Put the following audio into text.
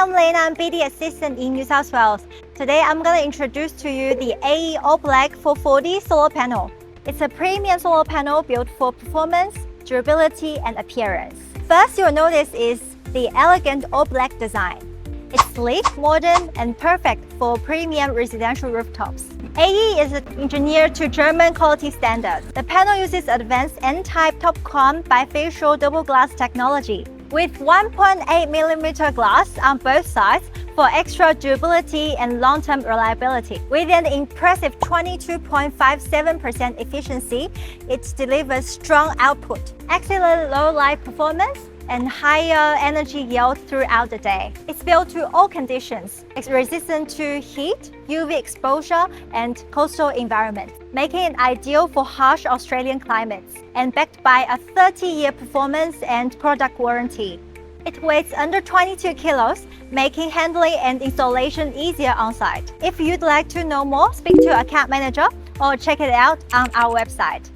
I'm Lena, I'm BD Assistant in New South Wales. Today I'm going to introduce to you the AE All Black 440 solar panel. It's a premium solar panel built for performance, durability and appearance. First you'll notice is the elegant all black design. It's sleek, modern and perfect for premium residential rooftops. AE is engineered to German quality standards. The panel uses advanced N-type TOPCon bifacial double glass technology with 1.8mm glass on both sides for extra durability and long-term reliability. With an impressive 22.57% efficiency, it delivers strong output, excellent low light performance, and higher energy yield throughout the day. It's built to all conditions. It's resistant to heat, UV exposure, and coastal environments, making it ideal for harsh Australian climates, and backed by a 30-year performance and product warranty. It weighs under 22 kilos, making handling and installation easier on site. If you'd like to know more, speak to an account manager or check it out on our website.